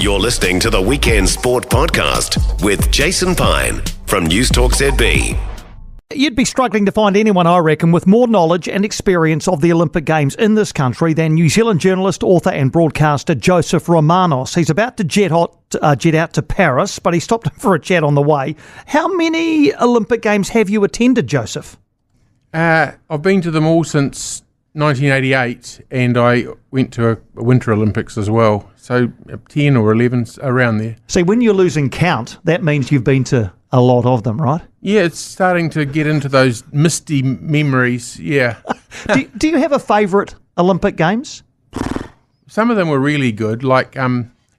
You're listening to the Weekend Sport Podcast with Jason Pine from News Talk ZB. You'd be struggling to find anyone, I reckon, with more knowledge and experience of the Olympic Games in this country than New Zealand journalist, author and broadcaster Joseph Romanos. He's about to jet out to Paris, but he stopped for a chat on the way. How many Olympic Games have you attended, Joseph? I've been to them all since 1988, and I went to a Winter Olympics as well. So 10 or 11, around there. See, when you're losing count, that means you've been to a lot of them, right? Yeah, it's starting to get into those misty memories, yeah. Do you have a favourite Olympic Games? Some of them were really good, like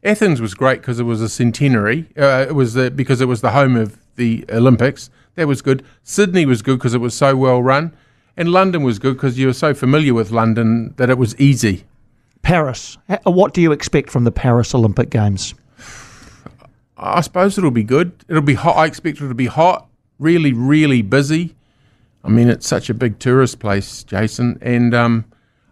Athens was great because it was a centenary. Because it was the home of the Olympics. That was good. Sydney was good because it was so well run. And London was good because you were so familiar with London that it was easy. Paris. What do you expect from the Paris Olympic Games? I suppose it'll be good. It'll be hot. I expect it to be hot, really, really busy. I mean, it's such a big tourist place, Jason. And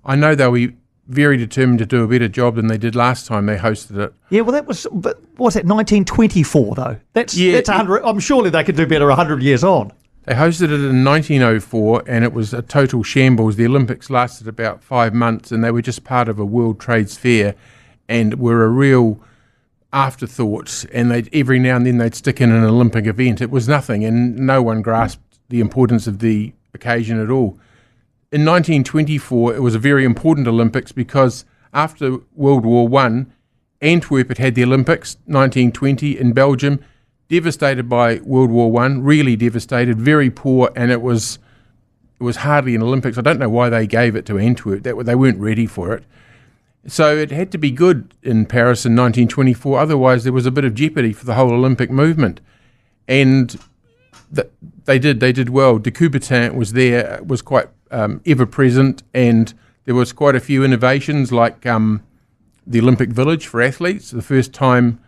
I know they'll be very determined to do a better job than they did last time they hosted it. Yeah, well, that was 1924, though? That's 100. I'm surely they could do better 100 years on. They hosted it in 1904, and it was a total shambles. The Olympics lasted about 5 months, and they were just part of a World Trades Fair and were a real afterthought. And every now and then they'd stick in an Olympic event. It was nothing, and no one grasped the importance of the occasion at all. In 1924, it was a very important Olympics because after World War I, Antwerp had had the Olympics, 1920, in Belgium, devastated by World War I, really devastated, very poor, and it was hardly an Olympics. I don't know why they gave it to Antwerp. They weren't ready for it. So it had to be good in Paris in 1924, otherwise there was a bit of jeopardy for the whole Olympic movement. And they did well. De Coubertin was there, was quite ever-present, and there was quite a few innovations like the Olympic Village for athletes. The first time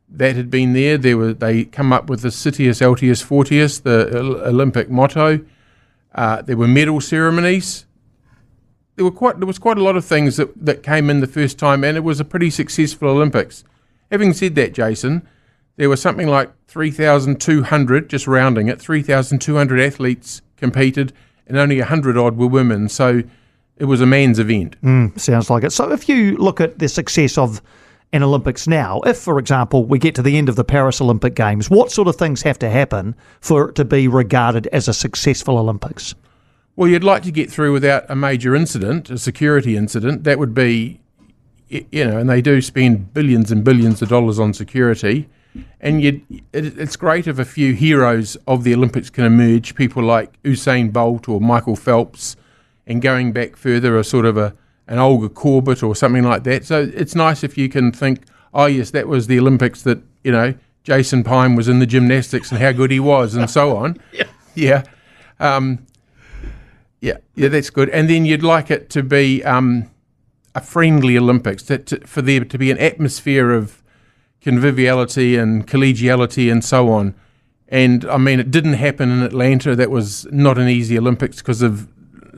that had been there, they come up with the Citius Altius Fortius, the Olympic motto. There were medal ceremonies. There was quite a lot of things that came in the first time, and it was a pretty successful Olympics. Having said that, Jason, there was something like 3,200, just rounding it, 3,200 athletes competed, and only 100 odd were women. So it was a man's event. Sounds like it. So if you look at the success of an Olympics now, if, for example, we get to the end of the Paris Olympic Games, what sort of things have to happen for it to be regarded as a successful Olympics? Well, you'd like to get through without a major incident, a security incident. That would be, and they do spend billions and billions of dollars on security. And it's great if a few heroes of the Olympics can emerge, people like Usain Bolt or Michael Phelps, and going back further, a sort of an Olga Korbut or something like that. So it's nice if you can think, oh yes, that was the Olympics that, Jason Pine was in the gymnastics and how good he was and so on. Yeah, that's good. And then you'd like it to be a friendly Olympics, for there to be an atmosphere of conviviality and collegiality and so on. And I mean, it didn't happen in Atlanta. That was not an easy Olympics because of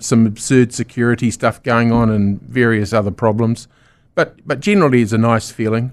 some absurd security stuff going on and various other problems. But generally it's a nice feeling.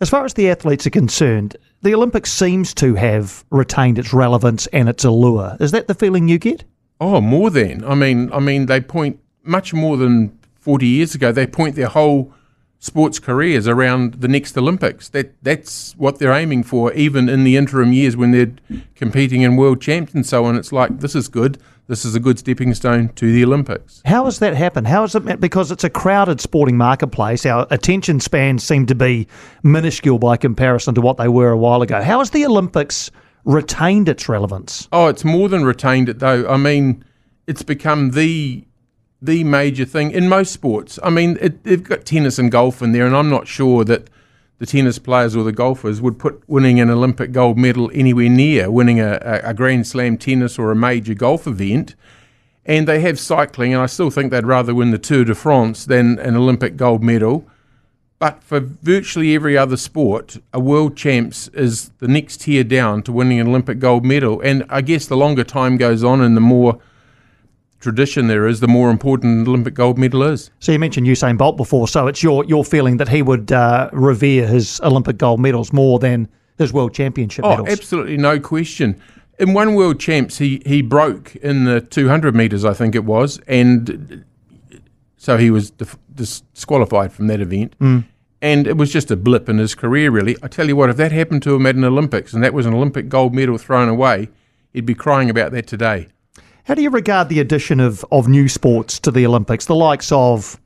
As far as the athletes are concerned, the Olympics seems to have retained its relevance and its allure. Is that the feeling you get? Oh, more than. I mean, they point much more than 40 years ago. They point their whole sports careers around the next Olympics. That's what they're aiming for, even in the interim years when they're competing in world champs and so on. It's like, this is good. This is a good stepping stone to the Olympics. How has that happened? How is it? Because it's a crowded sporting marketplace. Our attention spans seem to be minuscule by comparison to what they were a while ago. How has the Olympics retained its relevance? Oh, it's more than retained it, though. I mean, it's become the major thing in most sports. I mean, they've got tennis and golf in there, and I'm not sure that the tennis players or the golfers would put winning an Olympic gold medal anywhere near winning a Grand Slam tennis or a major golf event. And they have cycling, and I still think they'd rather win the Tour de France than an Olympic gold medal. But for virtually every other sport, a world champs is the next tier down to winning an Olympic gold medal. And I guess the longer time goes on and the more tradition there is, the more important an Olympic gold medal is. So you mentioned Usain Bolt before, so it's your feeling that he would revere his Olympic gold medals more than his World Championship medals? Oh, absolutely, no question. In one World Champs, he broke in the 200 metres, I think it was, and so he was disqualified from that event. And it was just a blip in his career, really. I tell you what, if that happened to him at an Olympics and that was an Olympic gold medal thrown away, he'd be crying about that today. How do you regard the addition of new sports to the Olympics, the likes of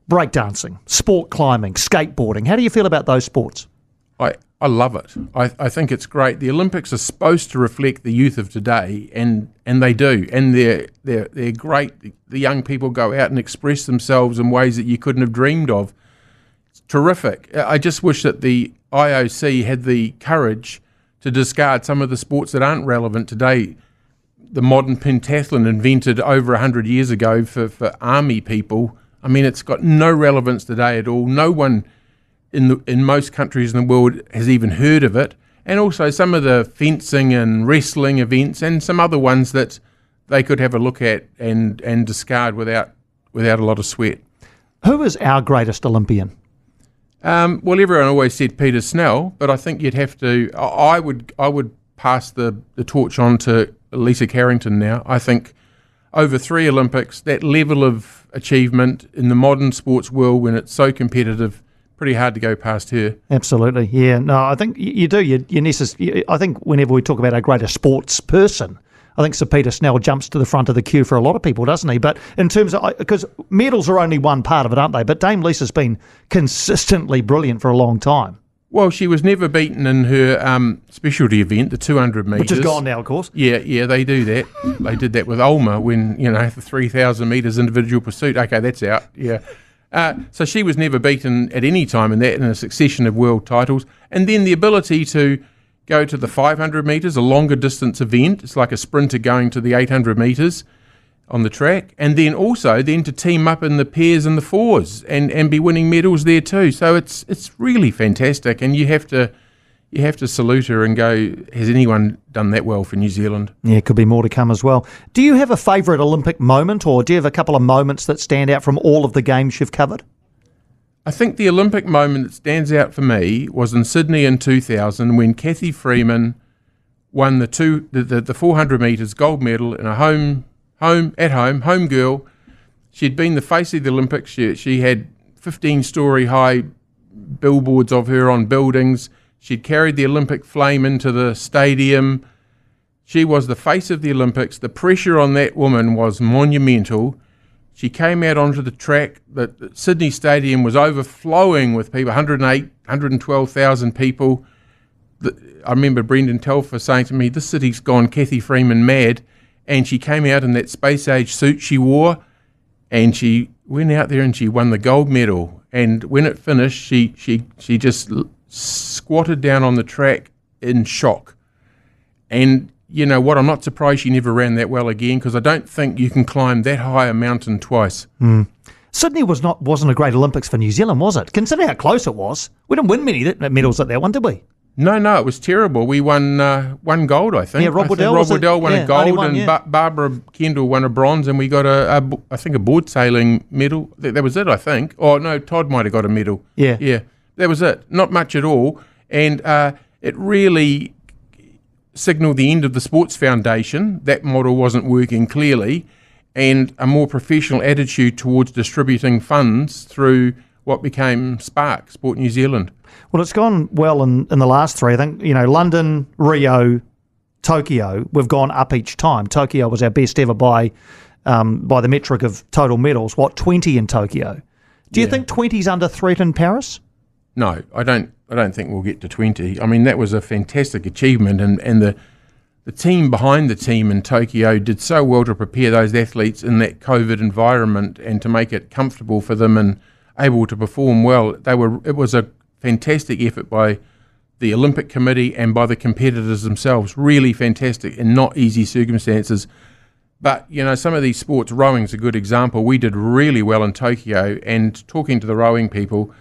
breakdancing, sport climbing, skateboarding? How do you feel about those sports? I love it. I think it's great. The Olympics are supposed to reflect the youth of today, and they do. And they're great. The young people go out and express themselves in ways that you couldn't have dreamed of. It's terrific. I just wish that the IOC had the courage to discard some of the sports that aren't relevant today. The modern pentathlon, invented over 100 years ago for army people, I mean, it's got no relevance today at all. No one in most countries in the world has even heard of it. And also some of the fencing and wrestling events and some other ones that they could have a look at and discard without a lot of sweat. Who is our greatest Olympian? Well, everyone always said Peter Snell, but I think you'd have to. I would pass the torch on to Lisa Carrington now. I think over 3 Olympics, that level of achievement in the modern sports world, when it's so competitive, pretty hard to go past her. Absolutely, yeah. No, I think you do. I think whenever we talk about our greatest sports person, I think Sir Peter Snell jumps to the front of the queue for a lot of people, doesn't he? But in terms of, because medals are only one part of it, aren't they? But Dame Lisa's been consistently brilliant for a long time. Well, she was never beaten in her specialty event, the 200 metres. Which is gone now, of course. Yeah, they do that. They did that with Ulmer when, the 3,000 metres individual pursuit. Okay, that's out, yeah. So she was never beaten at any time in a succession of world titles. And then the ability to go to the 500 metres, a longer distance event. It's like a sprinter going to the 800 metres on the track. And then also to team up in the pairs and the fours and be winning medals there too. So it's really fantastic. And you have to salute her and go, has anyone done that well for New Zealand? Yeah, could be more to come as well. Do you have a favourite Olympic moment, or do you have a couple of moments that stand out from all of the games you've covered? I think the Olympic moment that stands out for me was in Sydney in 2000 when Cathy Freeman won the 400 metres gold medal in a home girl. She'd been the face of the Olympics. She had 15-storey high billboards of her on buildings. She'd carried the Olympic flame into the stadium. She was the face of the Olympics. The pressure on that woman was monumental. She came out onto the track. The Sydney Stadium was overflowing with people, 112,000 people. I remember Brendan Telfer saying to me, this city's gone Cathy Freeman mad. And she came out in that space-age suit she wore, and she went out there and she won the gold medal. And when it finished, she just squatted down on the track in shock. And you know what, I'm not surprised she never ran that well again, because I don't think you can climb that high a mountain twice. Sydney wasn't a great Olympics for New Zealand, was it? Consider how close it was. We didn't win many medals at that one, did we? No, it was terrible. We won one gold, I think. Yeah, Rob Waddell won a gold, Barbara Kendall won a bronze, and we got a board sailing medal. That was it, I think. Oh no, Todd might have got a medal. Yeah, that was it. Not much at all, and it really signalled the end of the Sports Foundation. That model wasn't working clearly, and a more professional attitude towards distributing funds through what became Spark, Sport New Zealand. Well, it's gone well in the last 3. I think, London, Rio, Tokyo, we've gone up each time. Tokyo was our best ever by the metric of total medals. 20 in Tokyo? Do you think 20's under threat in Paris? No, I don't think we'll get to 20. I mean, that was a fantastic achievement, and the team behind the team in Tokyo did so well to prepare those athletes in that COVID environment and to make it comfortable for them and able to perform well. It was a fantastic effort by the Olympic Committee and by the competitors themselves. Really fantastic in not easy circumstances. But, some of these sports, rowing's a good example. We did really well in Tokyo, and talking to the rowing people,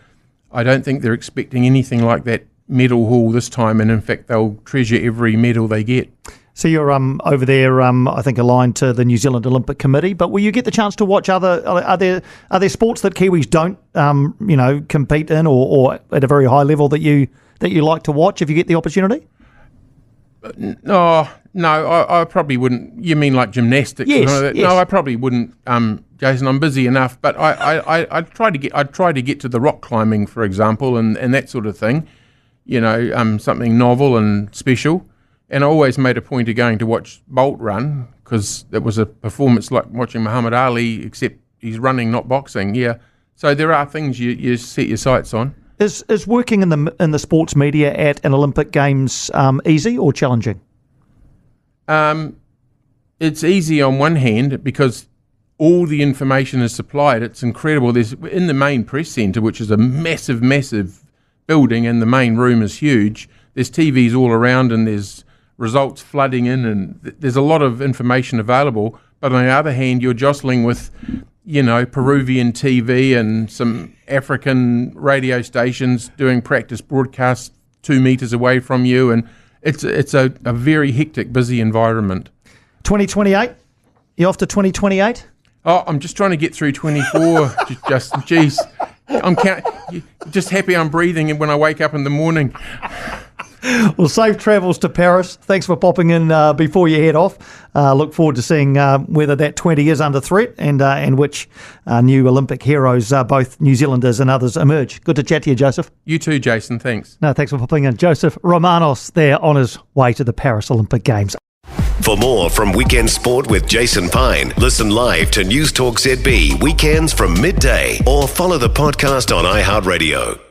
I don't think they're expecting anything like that medal haul this time, and in fact they'll treasure every medal they get. So you're over there, I think, aligned to the New Zealand Olympic Committee. But will you get the chance to watch other? Are there sports that Kiwis don't, compete in, or at a very high level that you like to watch if you get the opportunity? No, I probably wouldn't. You mean like gymnastics? Yes, Yes. No, I probably wouldn't. Jason, I'm busy enough. But I'd try to get to the rock climbing, for example, and that sort of thing. Something novel and special. And I always made a point of going to watch Bolt run because it was a performance like watching Muhammad Ali, except he's running, not boxing. Yeah. So there are things you set your sights on. Is working in the sports media at an Olympic Games easy or challenging? It's easy on one hand because all the information is supplied. It's incredible. There's in the main press centre, which is a massive, massive building, and the main room is huge. There's TVs all around, and there's results flooding in, and there's a lot of information available. But on the other hand, you're jostling with, Peruvian TV and some African radio stations doing practice broadcasts 2 meters away from you, and it's a very hectic, busy environment. 2028? You off to 2028? Oh, I'm just trying to get through 24, Justin. Jeez, I'm just happy I'm breathing when I wake up in the morning. Well, safe travels to Paris. Thanks for popping in before you head off. Look forward to seeing whether that 20 is under threat and which new Olympic heroes, both New Zealanders and others, emerge. Good to chat to you, Joseph. You too, Jason. Thanks. No, thanks for popping in. Joseph Romanos there on his way to the Paris Olympic Games. For more from Weekend Sport with Jason Pine, listen live to News Talk ZB weekends from midday or follow the podcast on iHeartRadio.